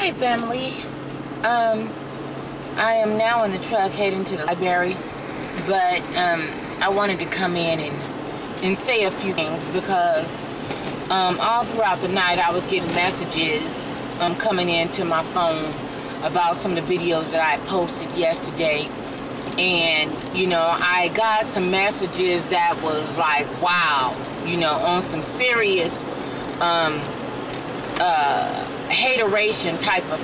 Hi family. I am now in the truck heading to the library, but I wanted to come in and say a few things because all throughout the night I was getting messages coming into my phone about some of the videos that I posted yesterday. And you know, I got some messages that was like, wow, you know, on some serious hateration type of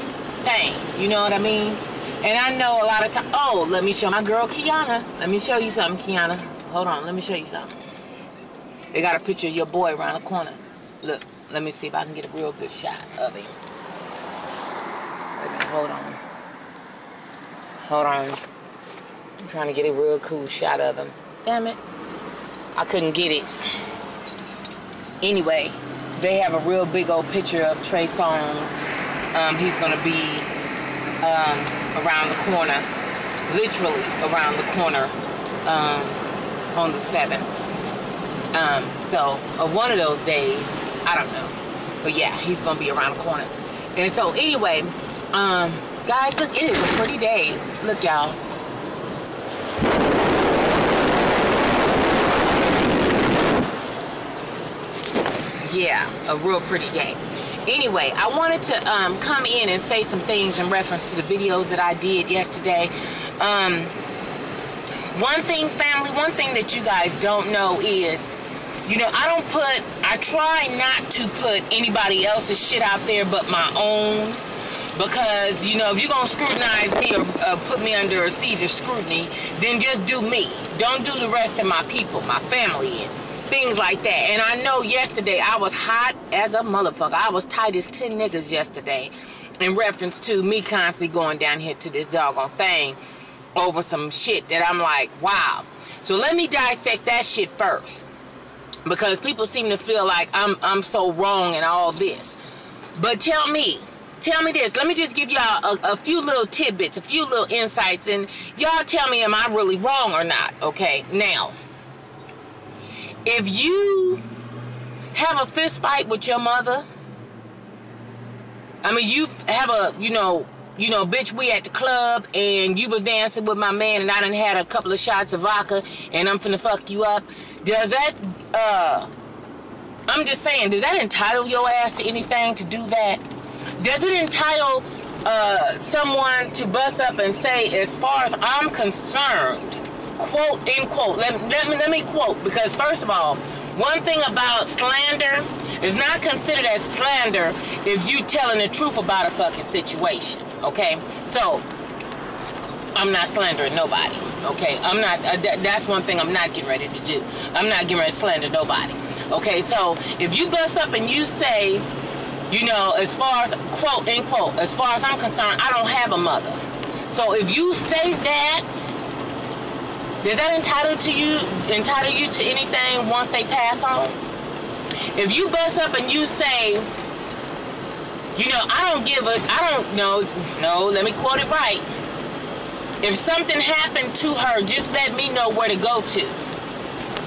thing, you know what I mean? And I know a lot of times, oh, let me show my girl Kiana. Let me show you something, Kiana. Hold on, let me show you something. They got a picture of your boy around the corner. Look, let me see if I can get a real good shot of him. Wait a minute, hold on. Hold on. I'm trying to get a real cool shot of him. Damn it. I couldn't get it. Anyway, they have a real big old picture of Trey Songz. He's going to be around the corner, literally around the corner, on the 7th. So, one of those days, I don't know. But yeah, he's going to be around the corner. And so, anyway, guys, look, it is a pretty day. Look, y'all. Yeah, a real pretty day. Anyway, I wanted to come in and say some things in reference to the videos that I did yesterday. One thing, family, one thing that you guys don't know is, you know, I try not to put anybody else's shit out there but my own. Because, you know, if you're going to scrutinize me or put me under a siege of scrutiny, then just do me. Don't do the rest of my people, my family, and things like that. And I know yesterday I was hot as a motherfucker. I was tight as 10 niggas yesterday in reference to me constantly going down here to this doggone thing over some shit that I'm like, wow. So let me dissect that shit first. Because people seem to feel like I'm so wrong in all this. But tell me this. Let me just give y'all a few little tidbits, a few little insights, and y'all tell me, am I really wrong or not? Okay, now, if you have a fist fight with your mother, I mean, you have a, you know, bitch, we at the club, and you was dancing with my man, and I done had a couple of shots of vodka, and I'm finna fuck you up. Does that, I'm just saying, does that entitle your ass to anything to do that? Does it entitle someone to bust up and say, as far as I'm concerned, quote, end quote, let me quote, because first of all, one thing about slander is not considered as slander if you telling the truth about a fucking situation, okay? So, I'm not slandering nobody, okay? I'm not, that's one thing I'm not getting ready to do. I'm not getting ready to slander nobody, okay? So, if you bust up and you say, you know, as far as, quote, end quote, as far as I'm concerned, I don't have a mother. So, if you say that, does that entitle you to anything once they pass on? If you bust up and you say, you know, no, let me quote it right. If something happened to her, just let me know where to go to.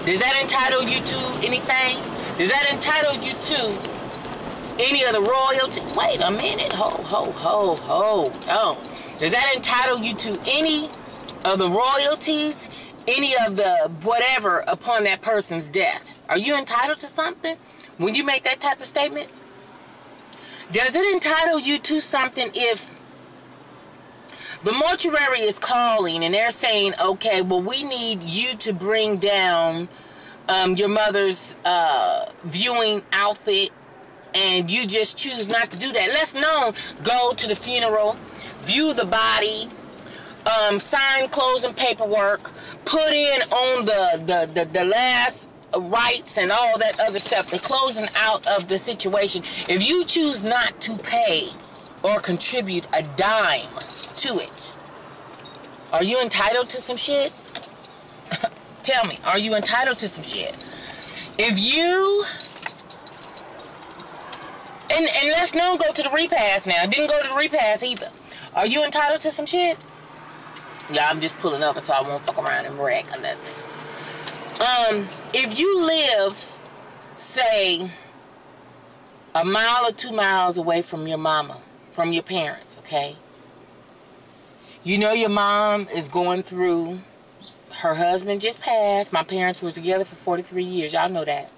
Does that entitle you to anything? Does that entitle you to any of the royalty? Wait a minute. Hold on. Does that entitle you to any of the royalties? Any of the whatever upon that person's death? Are you entitled to something when you make that type of statement? Does it entitle you to something if the mortuary is calling and they're saying, okay, well, we need you to bring down your mother's viewing outfit, and you just choose not to do that? Let's go to the funeral, view the body, sign closing paperwork, put in on the last rights and all that other stuff, the closing out of the situation. If you choose not to pay or contribute a dime to it, are you entitled to some shit? Tell me, are you entitled to some shit? If you, and let's go to the repast now. Didn't go to the repast either. Are you entitled to some shit? Yeah, I'm just pulling up so I won't fuck around and wreck or nothing. If you live, say, a mile or 2 miles away from your mama, from your parents, okay? You know your mom is going through, her husband just passed. My parents were together for 43 years. Y'all know that.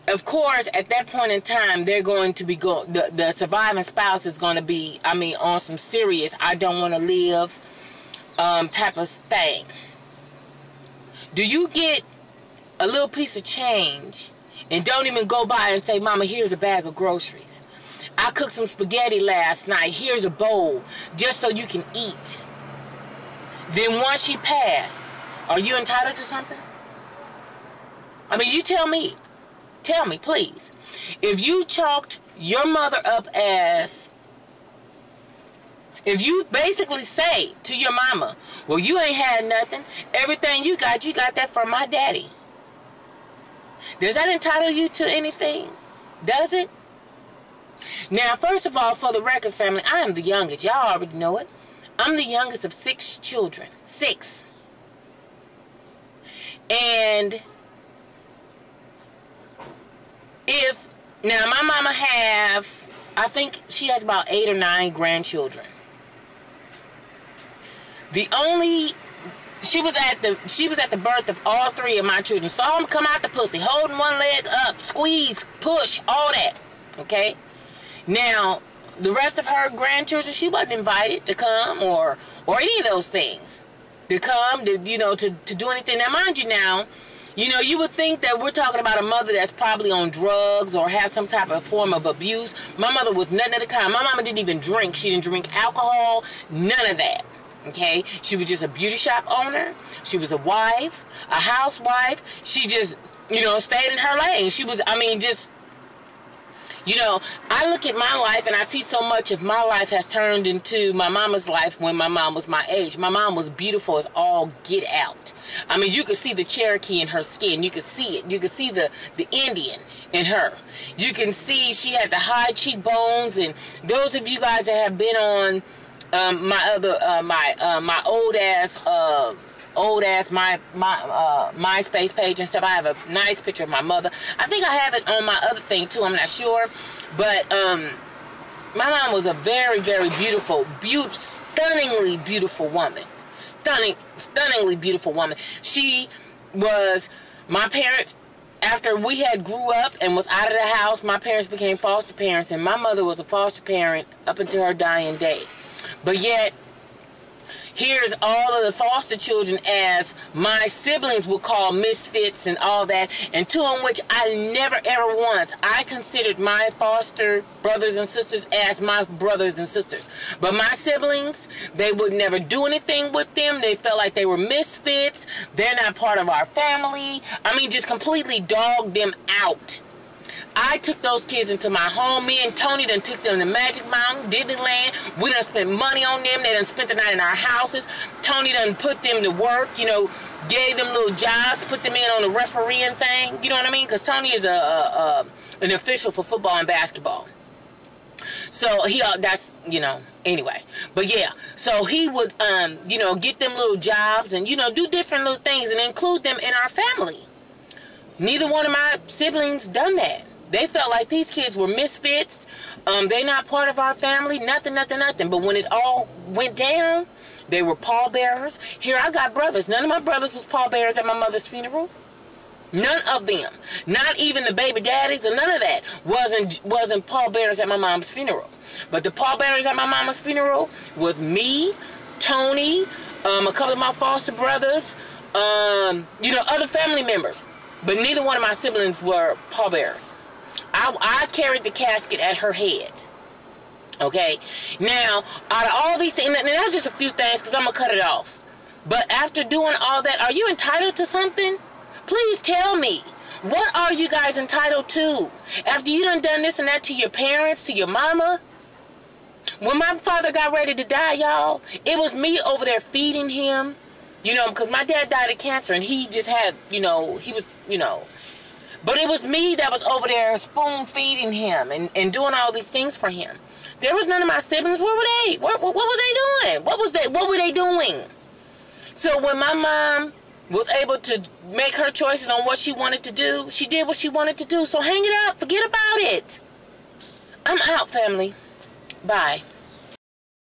Of course, at that point in time, they're going to be the surviving spouse is going to be, I mean, on some serious, I don't want to live type of thing. Do you get a little piece of change and don't even go by and say, Mama, here's a bag of groceries. I cooked some spaghetti last night. Here's a bowl just so you can eat. Then once she passed, are you entitled to something? I mean, you tell me. Tell me, please. If you chalked your mother up as, if you basically say to your mama, well, you ain't had nothing. Everything you got that from my daddy. Does that entitle you to anything? Does it? Now, first of all, for the record, family, I am the youngest. Y'all already know it. I'm the youngest of 6 children. 6. And now my mama I think she has about 8 or 9 grandchildren. She was at the birth of all 3 of my children. Saw them come out the pussy, holding one leg up, squeeze, push, all that. Okay? Now, the rest of her grandchildren, she wasn't invited to come or any of those things. To come, to do anything. Now, mind you now, you would think that we're talking about a mother that's probably on drugs or have some type of form of abuse. My mother was nothing of the kind. My mama didn't even drink. She didn't drink alcohol, none of that. Okay? She was just a beauty shop owner. She was a wife, a housewife. She just, stayed in her lane. She was, I look at my life and I see so much of my life has turned into my mama's life when my mom was my age. My mom was beautiful as all get out. I mean, you could see the Cherokee in her skin. You could see it. You could see the Indian in her. You can see she had the high cheekbones. And those of you guys that have been on my old ass MySpace page and stuff, I have a nice picture of my mother. I think I have it on my other thing too. I'm not sure, but my mom was a very, very beautiful, stunningly beautiful woman. Stunningly beautiful woman. She was, my parents, after we had grew up and was out of the house, my parents became foster parents, and my mother was a foster parent up until her dying day. But yet, here's all of the foster children, as my siblings would call misfits and all that, and to in which I never ever once, I considered my foster brothers and sisters as my brothers and sisters. But my siblings, they would never do anything with them. They felt like they were misfits. They're not part of our family. I mean, just completely dogged them out. I took those kids into my home. Me and Tony done took them to Magic Mountain, Disneyland. We done spent money on them. They done spent the night in our houses. Tony done put them to work, gave them little jobs, put them in on the refereeing thing. You know what I mean? Because Tony is an official for football and basketball. So anyway. But yeah, so he would, get them little jobs and, do different little things and include them in our family. Neither one of my siblings done that. They felt like these kids were misfits. They not part of our family. Nothing. But when it all went down, they were pallbearers. Here, I got brothers. None of my brothers was pallbearers at my mother's funeral. None of them. Not even the baby daddies or none of that wasn't pallbearers at my mom's funeral. But the pallbearers at my mama's funeral was me, Tony, a couple of my foster brothers, other family members. But neither one of my siblings were pallbearers. I carried the casket at her head. Okay? Now, out of all these things, and that's just a few things because I'm going to cut it off. But after doing all that, are you entitled to something? Please tell me. What are you guys entitled to? After you done this and that to your parents, to your mama? When my father got ready to die, y'all, it was me over there feeding him. Because my dad died of cancer and he just had, But it was me that was over there spoon feeding him and doing all these things for him. There was none of my siblings. Where were they? What were they doing? What were they doing? So when my mom was able to make her choices on what she wanted to do, she did what she wanted to do. So hang it up. Forget about it. I'm out, family. Bye.